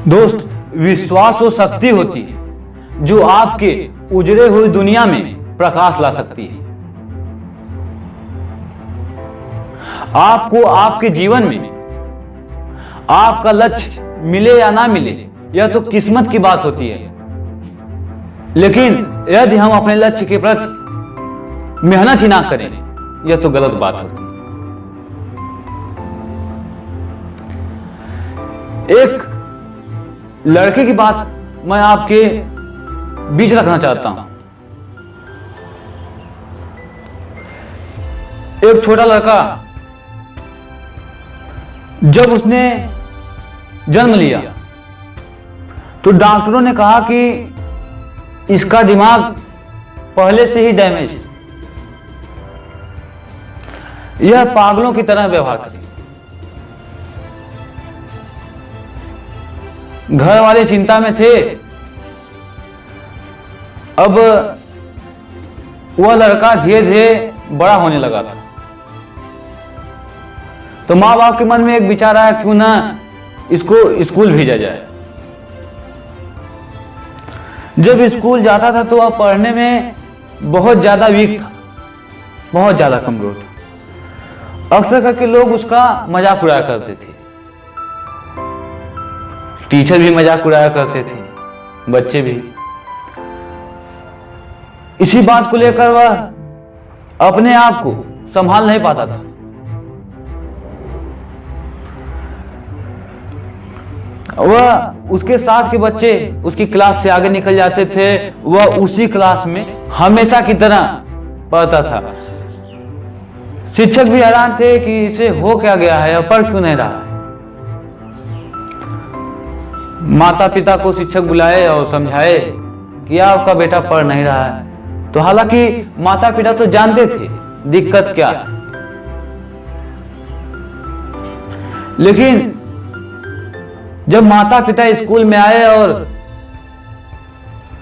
दोस्त, विश्वास वो शक्ति होती है जो आपके उजड़े हुई दुनिया में प्रकाश ला सकती है। आपको आपके जीवन में आपका लक्ष्य मिले या ना मिले, यह तो किस्मत की बात होती है, लेकिन यदि हम अपने लक्ष्य के प्रति मेहनत ही ना करें, यह तो गलत बात होती है। एक लड़के की बात मैं आपके बीच रखना चाहता हूं। एक छोटा लड़का जब उसने जन्म लिया तो डॉक्टरों ने कहा कि इसका दिमाग पहले से ही डैमेज है, यह पागलों की तरह व्यवहार करेगा। घर वाले चिंता में थे। अब वह लड़का धीरे धीरे बड़ा होने लगा था, तो मां बाप के मन में एक विचार आया, क्यों ना इसको स्कूल भेजा जाए। जब स्कूल जाता था तो वह पढ़ने में बहुत ज्यादा वीक था, बहुत ज्यादा कमजोर था। अक्सर करके लोग उसका मजाक उड़ाया करते थे, टीचर भी मजाक उड़ाया करते थे, बच्चे भी। इसी बात को लेकर वह अपने आप को संभाल नहीं पाता था। वह उसके साथ के बच्चे उसकी क्लास से आगे निकल जाते थे, वह उसी क्लास में हमेशा की तरह पढ़ता था। शिक्षक भी हैरान थे कि इसे हो क्या गया है, पढ़ क्यों नहीं रहा है। माता पिता को शिक्षक बुलाए और समझाए कि आपका बेटा पढ़ नहीं रहा है। तो हालांकि माता पिता तो जानते थे दिक्कत क्या है, लेकिन जब माता पिता स्कूल में आए और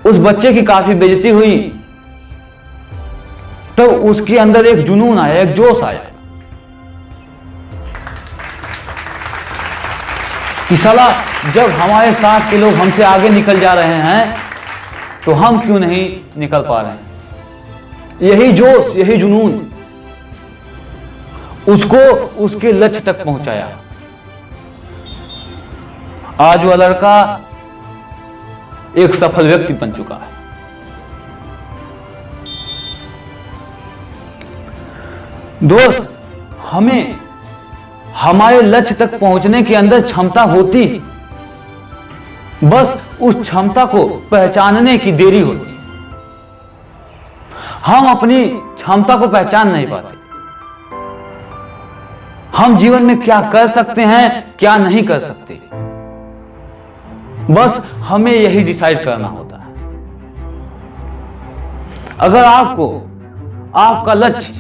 उस बच्चे की काफी बेइज्जती हुई, तो उसके अंदर एक जुनून आया, एक जोश आया कि साला, जब हमारे साथ के लोग हमसे आगे निकल जा रहे हैं तो हम क्यों नहीं निकल पा रहे हैं। यही जोश, यही जुनून उसको उसके लक्ष्य तक पहुंचाया। आज वह लड़का एक सफल व्यक्ति बन चुका है। दोस्त, हमें हमारे लक्ष्य तक पहुंचने के अंदर क्षमता होती, बस उस क्षमता को पहचानने की देरी होती है। हम अपनी क्षमता को पहचान नहीं पाते। हम जीवन में क्या कर सकते हैं, क्या नहीं कर सकते, बस हमें यही डिसाइड करना होता है। अगर आपको आपका लक्ष्य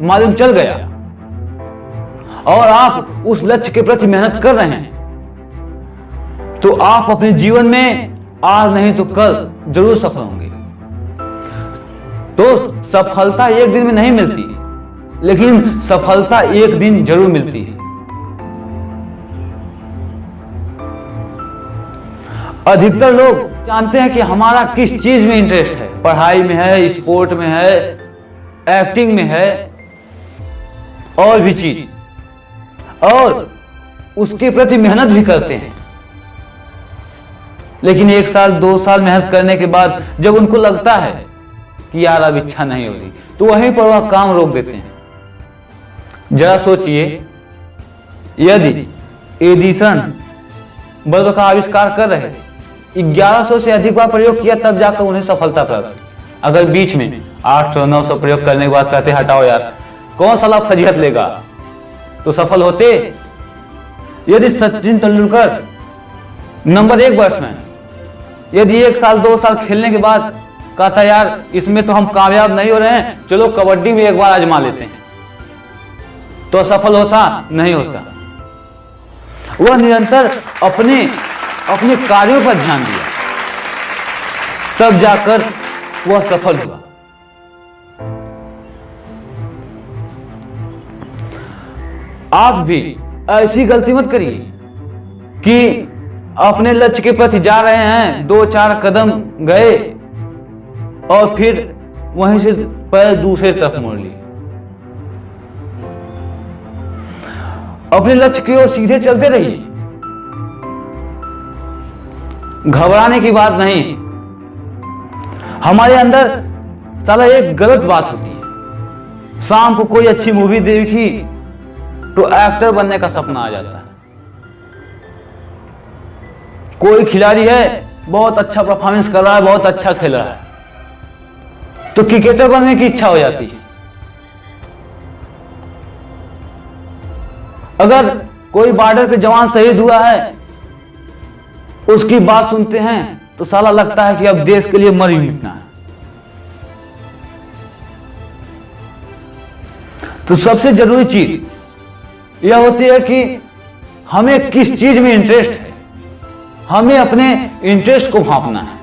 मालूम चल गया और आप उस लक्ष्य के प्रति मेहनत कर रहे हैं, तो आप अपने जीवन में आज नहीं तो कल जरूर सफल होंगे। तो सफलता एक दिन में नहीं मिलती, लेकिन सफलता एक दिन जरूर मिलती है। अधिकतर लोग जानते हैं कि हमारा किस चीज में इंटरेस्ट है, पढ़ाई में है, स्पोर्ट में है, एक्टिंग में है, और भी चीज, और उसके प्रति मेहनत भी करते हैं। लेकिन 1 साल 2 साल मेहनत करने के बाद जब उनको लगता है कि यार अब इच्छा नहीं हो रही, तो वहीं पर वह काम रोक देते हैं। जरा सोचिए, यदि एडिसन बल्ब का आविष्कार कर रहे 1100 से अधिक बार प्रयोग किया, तब जाकर उन्हें सफलता प्राप्त। अगर बीच में 800-900 प्रयोग करने के बाद कहते हटाओ यार, कौन साला फजीहत लेगा, तो सफल होते। यदि सचिन तेंदुलकर नंबर 1 बैट्समैन यदि 1 साल 2 साल खेलने के बाद कहता यार इसमें तो हम कामयाब नहीं हो रहे हैं, चलो कबड्डी में एक बार आजमा लेते हैं, तो सफल होता? नहीं होता। वह निरंतर अपने कार्यों पर ध्यान दिया, तब जाकर वह सफल हुआ। आप भी ऐसी गलती मत करिए कि अपने लक्ष्य के प्रति जा रहे हैं, 2-4 कदम गए और फिर वहीं से पैर दूसरे तरफ मोड़ लिए। अपने लक्ष्य की ओर सीधे चलते रहिए, घबराने की बात नहीं। हमारे अंदर साला एक गलत बात होती है, शाम को कोई अच्छी मूवी देखी तो एक्टर बनने का सपना आ जाता है। कोई खिलाड़ी है, बहुत अच्छा परफॉर्मेंस कर रहा है, बहुत अच्छा खेल रहा है, तो क्रिकेटर बनने की इच्छा हो जाती है। अगर कोई बॉर्डर पे जवान शहीद हुआ है, उसकी बात सुनते हैं तो साला लगता है कि अब देश के लिए मर ही मिटना है। तो सबसे जरूरी चीज यह होती है कि हमें किस चीज में इंटरेस्ट है, हमें अपने इंटरेस्ट को भांपना है।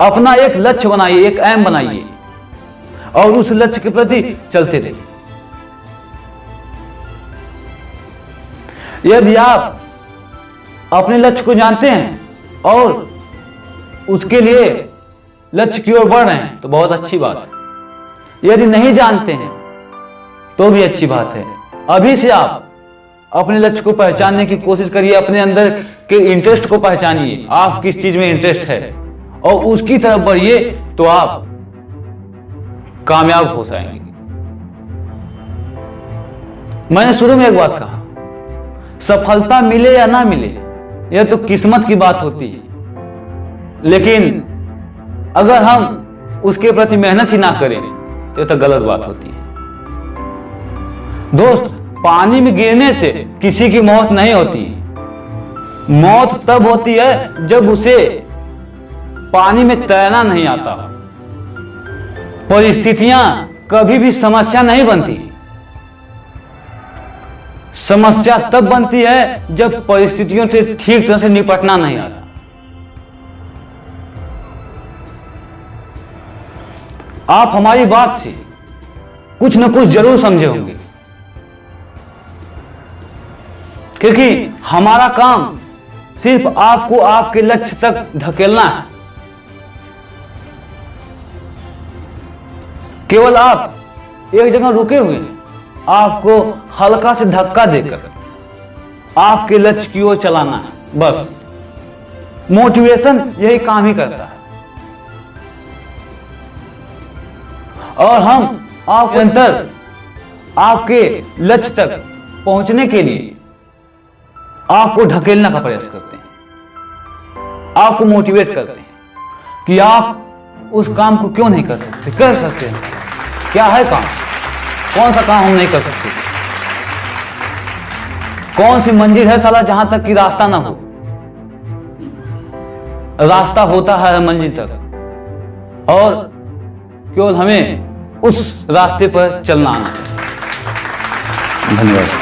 अपना एक लक्ष्य बनाइए, एक एम बनाइए और उस लक्ष्य के प्रति चलते रहिए। यदि आप अपने लक्ष्य को जानते हैं और उसके लिए लक्ष्य की ओर बढ़ रहे हैं तो बहुत अच्छी बात है। यदि नहीं जानते हैं तो भी अच्छी बात है। अभी से आप अपने लक्ष्य को पहचानने की कोशिश करिए, अपने अंदर के इंटरेस्ट को पहचानिए, आप किस चीज में इंटरेस्ट है और उसकी तरफ बढ़िए तो आप कामयाब हो जाएंगे। मैंने शुरू में एक बात कहा, सफलता मिले या ना मिले यह तो किस्मत की बात होती है, लेकिन अगर हम उसके प्रति मेहनत ही ना करें तो यह तो गलत बात होती है। दोस्त, पानी में गिरने से किसी की मौत नहीं होती। मौत तब होती है जब उसे पानी में तैरना नहीं आता। परिस्थितियां कभी भी समस्या नहीं बनती। समस्या तब बनती है जब परिस्थितियों से ठीक तरह से निपटना नहीं आता। आप हमारी बात से कुछ न कुछ जरूर समझे होंगे, क्योंकि हमारा काम सिर्फ आपको आपके लक्ष्य तक धकेलना है। केवल आप एक जगह रुके हुए हैं, आपको हल्का से धक्का देकर आपके लक्ष्य की ओर चलाना है। बस मोटिवेशन यही काम ही करता है। और हम आपके अंतर आपके लक्ष्य तक पहुंचने के लिए आपको ढकेलने का प्रयास करते हैं, आपको मोटिवेट करते हैं कि आप उस काम को क्यों नहीं कर सकते। कर सकते हैं। क्या है काम? कौन सा काम हम नहीं कर सकते? कौन सी मंजिल है साला जहां तक कि रास्ता ना हो? रास्ता होता है मंजिल तक और केवल हमें उस रास्ते पर चलना आना। धन्यवाद।